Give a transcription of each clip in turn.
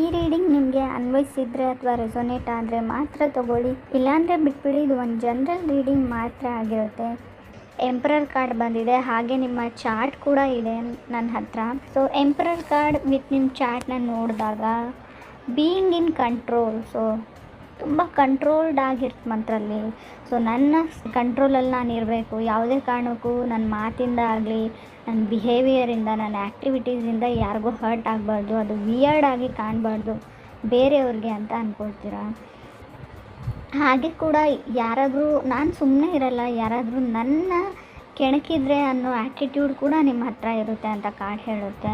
ಈ ರೀಡಿಂಗ್ ನಿಮಗೆ ಅನ್ವಯಿಸಿದರೆ ಅಥವಾ ರೆಸೊನೇಟ್ ಆದರೆ ಮಾತ್ರ ತೊಗೊಳ್ಳಿ, ಇಲ್ಲಾಂದರೆ ಬಿಟ್ಬಿಡಿ. ಇದು ಒಂದು ಜನರಲ್ ರೀಡಿಂಗ್ ಮಾತ್ರ ಆಗಿರುತ್ತೆ. ಎಂಪರರ್ ಕಾರ್ಡ್ ಬಂದಿದೆ, ಹಾಗೆ ನಿಮ್ಮ ಚಾರ್ಟ್ ಕೂಡ ಇದೆ ನನ್ನ ಹತ್ರ. ಸೊ ಎಂಪರರ್ ಕಾರ್ಡ್ ವಿತ್ ನಿಮ್ಮ ಚಾರ್ಟ್ನ ನೋಡಿದಾಗ ಬೀಯಿಂಗ್ ಇನ್ ಕಂಟ್ರೋಲ್, ಸೊ ತುಂಬ ಕಂಟ್ರೋಲ್ಡ್ ಆಗಿರ್ತ ಮಂತ್ರಲ್ಲಿ. ಸೊ ನನ್ನ ಕಂಟ್ರೋಲಲ್ಲಿ ನಾನು ಇರಬೇಕು, ಯಾವುದೇ ಕಾರಣಕ್ಕೂ ನನ್ನ ಮಾತಿಂದ ಆಗಲಿ, ನನ್ನ ಬಿಹೇವಿಯರಿಂದ, ನನ್ನ ಆ್ಯಕ್ಟಿವಿಟೀಸಿಂದ ಯಾರಿಗೂ ಹರ್ಟ್ ಆಗಬಾರ್ದು, ಅದು ವಿಯರ್ಡ್ ಆಗಿ ಕಾಣಬಾರ್ದು ಬೇರೆಯವ್ರಿಗೆ ಅಂತ ಅಂದ್ಕೊಳ್ತೀರ. ಹಾಗೆ ಕೂಡ ಯಾರಾದರೂ ನಾನು ಸುಮ್ಮನೆ ಇರಲ್ಲ, ಯಾರಾದರೂ ನನ್ನ ಕೆಣಕಿದ್ರೆ ಅನ್ನೋ ಆ್ಯಟಿಟ್ಯೂಡ್ ಕೂಡ ನಿಮ್ಮ ಹತ್ರ ಇರುತ್ತೆ ಅಂತ ಕಾರ್ಡ್ ಹೇಳುತ್ತೆ.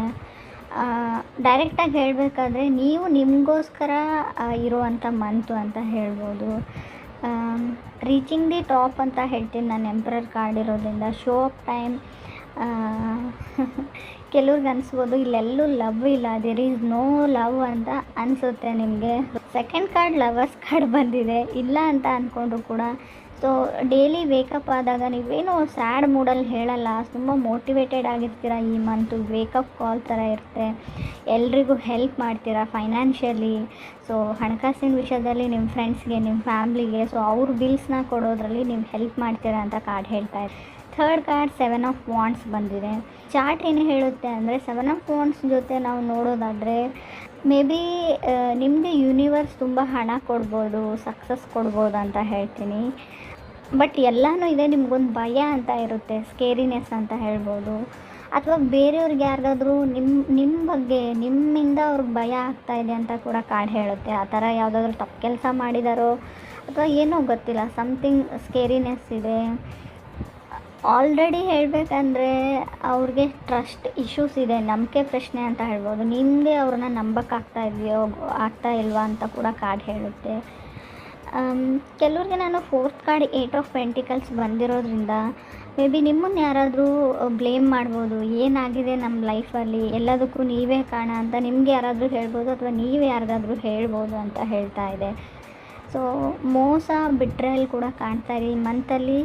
ಡೈರೆಕ್ಟಾಗಿ ಹೇಳಬೇಕಾದ್ರೆ ನೀವು ನಿಮಗೋಸ್ಕರ ಇರುವಂಥ ಮಂತು ಅಂತ ಹೇಳ್ಬೋದು. ರೀಚಿಂಗ್ ದಿ ಟಾಪ್ ಅಂತ ಹೇಳ್ತೀನಿ ನಾನು ಎಂಪರರ್ ಕಾರ್ಡ್ ಇರೋದ್ರಿಂದ. ಶೋ ಆಫ್ ಟೈಮ್, ಕೆಲವ್ರಿಗೆ ಅನಿಸ್ಬೋದು ಇಲ್ಲೆಲ್ಲೂ ಲವ್ ಇಲ್ಲ, ದೇರ್ ಈಸ್ ನೋ ಲವ್ ಅಂತ ಅನಿಸುತ್ತೆ ನಿಮಗೆ. ಸೆಕೆಂಡ್ ಕಾರ್ಡ್ ಲವರ್ಸ್ ಕಾರ್ಡ್ ಬಂದಿದೆ, ಇಲ್ಲ ಅಂತ ಅಂದ್ಕೊಂಡ್ರು ಕೂಡ. ಸೊ ಡೈಲಿ ವೇಕಪ್ ಆದಾಗ ನೀವೇನೋ ಸ್ಯಾಡ್ ಮೂಡಲ್ಲಿ ಹೇಳಲ್ಲ, ತುಂಬ ಮೋಟಿವೇಟೆಡ್ ಆಗಿರ್ತೀರ. ಈ ಮಂತು ವೇಕಪ್ ಕಾಲ್ ಥರ ಇರುತ್ತೆ. ಎಲ್ರಿಗೂ ಹೆಲ್ಪ್ ಮಾಡ್ತೀರಾ ಫೈನಾನ್ಷಿಯಲಿ. ಸೊ ಹಣಕಾಸಿನ ವಿಷಯದಲ್ಲಿ ನಿಮ್ಮ ಫ್ರೆಂಡ್ಸ್ಗೆ, ನಿಮ್ಮ ಫ್ಯಾಮ್ಲಿಗೆ, ಸೊ ಅವ್ರ ಬಿಲ್ಸ್ನ ಕೊಡೋದ್ರಲ್ಲಿ ನೀವು ಹೆಲ್ಪ್ ಮಾಡ್ತೀರಾ ಅಂತ ಕಾರ್ಡ್ ಹೇಳ್ತಾ ಇದೆ. ಥರ್ಡ್ ಕಾರ್ಡ್ 7 ಆಫ್ ವಾಂಡ್ಸ್ ಬಂದಿದೆ. ಚಾರ್ಟ್ ಏನು ಹೇಳುತ್ತೆ ಅಂದರೆ 7 ಆಫ್ ವಾಂಡ್ಸ್ ಜೊತೆ ನಾವು ನೋಡೋದಾದರೆ ಮೇ ಬಿ ನಿಮಗೆ ಯೂನಿವರ್ಸ್ ತುಂಬ ಹಣ ಕೊಡ್ಬೋದು, ಸಕ್ಸಸ್ ಕೊಡ್ಬೋದು ಅಂತ ಹೇಳ್ತೀನಿ. ಬಟ್ ಎಲ್ಲನೂ ಇದೆ, ನಿಮ್ಗೊಂದು ಭಯ ಅಂತ ಇರುತ್ತೆ, ಸ್ಕೇರಿನೆಸ್ ಅಂತ ಹೇಳ್ಬೋದು. ಅಥವಾ ಬೇರೆಯವ್ರಿಗೆ ಯಾರಿಗಾದ್ರೂ ನಿಮ್ಮ ಬಗ್ಗೆ, ನಿಮ್ಮಿಂದ ಅವ್ರಿಗೆ ಭಯ ಆಗ್ತಾಯಿದೆ ಅಂತ ಕೂಡ ಕಾರ್ಡ್ ಹೇಳುತ್ತೆ. ಆ ಥರ ಯಾವುದಾದ್ರೂ ತಪ್ಪು ಕೆಲಸ ಮಾಡಿದಾರೋ ಅಥವಾ ಏನೋ ಗೊತ್ತಿಲ್ಲ, ಸಮಥಿಂಗ್ ಸ್ಕೇರಿನೆಸ್ ಇದೆ. ಆಲ್ರೆಡಿ ಹೇಳಬೇಕಂದ್ರೆ ಅವ್ರಿಗೆ ಟ್ರಸ್ಟ್ ಇಶ್ಯೂಸ್ ಇದೆ, ನಂಬಿಕೆ ಪ್ರಶ್ನೆ ಅಂತ ಹೇಳ್ಬೋದು. ನಿಮಗೆ ಅವ್ರನ್ನ ಆಗ್ತಾ ಇಲ್ವಾ ಅಂತ ಕೂಡ ಕಾರ್ಡ್ ಹೇಳುತ್ತೆ. ಕೆಲವ್ರಿಗೆ ನಾನು ಫೋರ್ತ್ ಕಾರ್ಡ್ 8 ಆಫ್ ಪೆಂಟಿಕಲ್ಸ್ ಬಂದಿರೋದ್ರಿಂದ ಮೇ ಬಿ ನಿಮ್ಮನ್ನು ಯಾರಾದರೂ ಬ್ಲೇಮ್ ಮಾಡ್ಬೋದು, ಏನಾಗಿದೆ ನಮ್ಮ ಲೈಫಲ್ಲಿ, ಎಲ್ಲದಕ್ಕೂ ನೀವೇ ಕಾರಣ ಅಂತ ನಿಮಗೆ ಯಾರಾದರೂ ಹೇಳ್ಬೋದು, ಅಥವಾ ನೀವೇ ಯಾರಿಗಾದ್ರೂ ಹೇಳ್ಬೋದು ಅಂತ ಹೇಳ್ತಾ ಇದೆ. ಸೊ ಮೋಸ, ಬಿಟ್ರೇಲ್ ಕೂಡ ಕಾಣ್ತಾ ಇದೆ ಈ ಮಂತಲ್ಲಿ.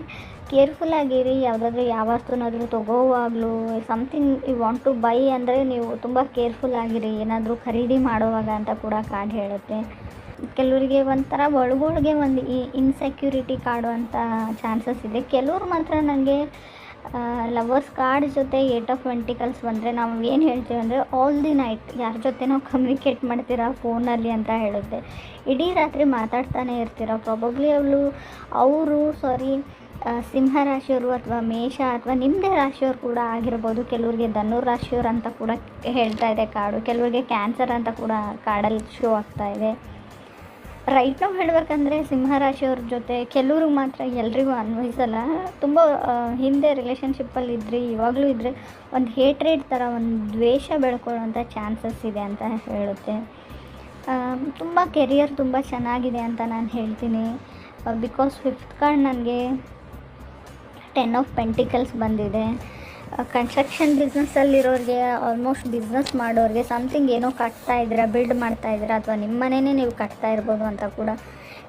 ಕೇರ್ಫುಲ್ಲಾಗಿರಿ. ಯಾವುದಾದ್ರೂ ಯಾವ ವಸ್ತುನಾದರೂ ತೊಗೋವಾಗಲೂ, something you want to buy ಅಂದರೆ ನೀವು ತುಂಬ ಕೇರ್ಫುಲ್ಲಾಗಿರಿ ಏನಾದರೂ ಖರೀದಿ ಮಾಡೋವಾಗ ಅಂತ ಕೂಡ ಕಾರ್ಡ್ ಹೇಳುತ್ತೆ. ಕೆಲವರಿಗೆ ಒಂಥರ ಒಳಗೊಳಗೆ ಒಂದು ಇನ್ಸೆಕ್ಯೂರಿಟಿ ಕಾಡುವಂಥ ಚಾನ್ಸಸ್ ಇದೆ. ಕೆಲವ್ರು ಮಾತ್ರ ನನಗೆ ಲವರ್ಸ್ ಕಾರ್ಡ್ ಜೊತೆ 8 ಆಫ್ ಪೆಂಟಿಕಲ್ಸ್ ಬಂದರೆ ನಾವು ಏನು ಹೇಳ್ತೀವಿ ಅಂದರೆ ಆಲ್ ದಿ ನೈಟ್ ಯಾರ ಜೊತೆ ನಾವು ಕಮ್ಯುನಿಕೇಟ್ ಮಾಡ್ತೀರಾ ಫೋನಲ್ಲಿ ಅಂತ ಹೇಳುತ್ತೆ. ಇಡೀ ರಾತ್ರಿ ಮಾತಾಡ್ತಾನೆ ಇರ್ತೀರ. ಪ್ರಾಬಬ್ಲಿ ಅವರು ಸಿಂಹ ರಾಶಿಯವರು ಅಥವಾ ಮೇಷ ಅಥವಾ ನಿಮ್ಮದೇ ರಾಶಿಯವರು ಕೂಡ ಆಗಿರ್ಬೋದು. ಕೆಲವರಿಗೆ ಧನುರ್ ರಾಶಿಯವರು ಅಂತ ಕೂಡ ಹೇಳ್ತಾ ಇದೆ ಕಾರ್ಡು. ಕೆಲವರಿಗೆ ಕ್ಯಾನ್ಸರ್ ಅಂತ ಕೂಡ ಕಾರ್ಡಲ್ಲಿ ಶೋ ಆಗ್ತಾ ಇದೆ. ರೈಟ್ ನಾವು ಹೇಳಬೇಕಂದ್ರೆ ಸಿಂಹರಾಶಿಯವ್ರ ಜೊತೆ ಕೆಲವ್ರಿಗೆ ಮಾತ್ರ, ಎಲ್ರಿಗೂ ಅನ್ವಯಿಸಲ್ಲ. ತುಂಬ ಹಿಂದೆ ರಿಲೇಷನ್ಶಿಪ್ಪಲ್ಲಿ ಇದ್ರಿ, ಇವಾಗಲೂ ಇದ್ದರೆ ಒಂದು ಹೇಟ್ರೇಡ್ ಥರ, ಒಂದು ದ್ವೇಷ ಬೆಳ್ಕೊಳ್ಳೋಂಥ ಚಾನ್ಸಸ್ ಇದೆ ಅಂತ ಹೇಳುತ್ತೆ. ತುಂಬ ಕೆರಿಯರ್ ತುಂಬ ಚೆನ್ನಾಗಿದೆ ಅಂತ ನಾನು ಹೇಳ್ತೀನಿ. ಬಿಕಾಸ್ 5th ಕಾರ್ಡ್ ನನಗೆ 10 ಆಫ್ ಪೆಂಟಿಕಲ್ಸ್ ಬಂದಿದೆ. ಕನ್ಸ್ಟ್ರಕ್ಷನ್ ಬಿಸ್ನೆಸ್ಸಲ್ಲಿರೋರಿಗೆ, ಆಲ್ಮೋಸ್ಟ್ ಬಿಸ್ನೆಸ್ ಮಾಡೋರಿಗೆ, ಸಮಥಿಂಗ್ ಏನೋ ಕಟ್ತಾ ಇದ್ದೀರಾ, ಬಿಲ್ಡ್ ಮಾಡ್ತಾಯಿದ್ದೀರಾ, ಅಥವಾ ನಿಮ್ಮ ಮನೆಯೇ ನೀವು ಕಟ್ತಾ ಇರ್ಬೋದು ಅಂತ ಕೂಡ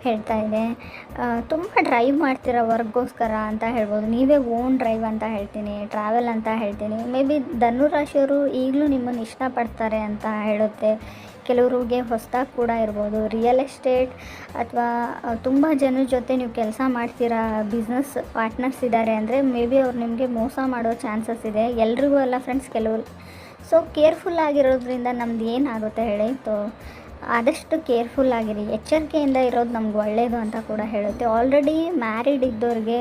ಹೇಳ್ತಾ ಇದೆ. ತುಂಬ ಡ್ರೈವ್ ಮಾಡ್ತೀರಾ ವರ್ಕ್ಗೋಸ್ಕರ ಅಂತ ಹೇಳ್ಬೋದು. ನೀವೇ ಓನ್ ಡ್ರೈವ್ ಅಂತ ಹೇಳ್ತೀನಿ, ಟ್ರಾವೆಲ್ ಅಂತ ಹೇಳ್ತೀನಿ. ಮೇ ಬಿ ಧನುರಾಶಿಯವರು ಈಗಲೂ ನಿಮ್ಮನ್ನು ಇಷ್ಟಪಡ್ತಾರೆ ಅಂತ ಹೇಳುತ್ತೆ. ಕೆಲವ್ರಿಗೆ ಹೊಸದಾಗಿ ಕೂಡ ಇರ್ಬೋದು. ರಿಯಲ್ ಎಸ್ಟೇಟ್ ಅಥವಾ ತುಂಬ ಜನರ ಜೊತೆ ನೀವು ಕೆಲಸ ಮಾಡ್ತೀರಾ, ಬಿಸ್ನೆಸ್ ಪಾರ್ಟ್ನರ್ಸ್ ಇದ್ದಾರೆ ಅಂದರೆ ಮೇ ಬಿ ಅವ್ರು ನಿಮಗೆ ಮೋಸ ಮಾಡೋ ಚಾನ್ಸಸ್ ಇದೆ. ಎಲ್ರಿಗೂ ಅಲ್ಲ ಫ್ರೆಂಡ್ಸ್, ಕೆಲವರು. ಸೊ ಕೇರ್ಫುಲ್ ಆಗಿರೋದ್ರಿಂದ ನಮ್ದು ಏನಾಗುತ್ತೆ ಹೇಳಿ, ಆದಷ್ಟು ಕೇರ್ಫುಲ್ ಆಗಿರಿ, ಎಚ್ಚರಿಕೆಯಿಂದ ಇರೋದು ನಮ್ಗೆ ಒಳ್ಳೆಯದು ಅಂತ ಕೂಡ ಹೇಳುತ್ತೆ. ಆಲ್ರೆಡಿ ಮ್ಯಾರಿಡ್ ಇದ್ದವ್ರಿಗೆ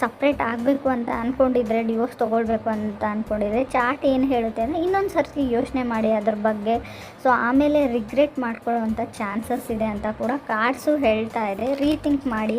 ಸಪ್ರೇಟ್ ಆಗಬೇಕು ಅಂತ ಅಂದ್ಕೊಂಡಿದ್ರೆ, ಡಿವೋರ್ಸ್ ತೊಗೊಳ್ಬೇಕು ಅಂತ ಅಂದ್ಕೊಂಡಿದ್ರೆ, ಚಾರ್ಟ್ ಏನು ಹೇಳುತ್ತೆ ಅಂದರೆ ಇನ್ನೊಂದು ಸರ್ತಿ ಯೋಚನೆ ಮಾಡಿ ಅದ್ರ ಬಗ್ಗೆ. ಸೊ ಆಮೇಲೆ ರಿಗ್ರೆಟ್ ಮಾಡ್ಕೊಳ್ಳೋವಂಥ ಚಾನ್ಸಸ್ ಇದೆ ಅಂತ ಕೂಡ ಕಾರ್ಡ್ಸು ಹೇಳ್ತಾ ಇದೆ. ರೀಥಿಂಕ್ ಮಾಡಿ.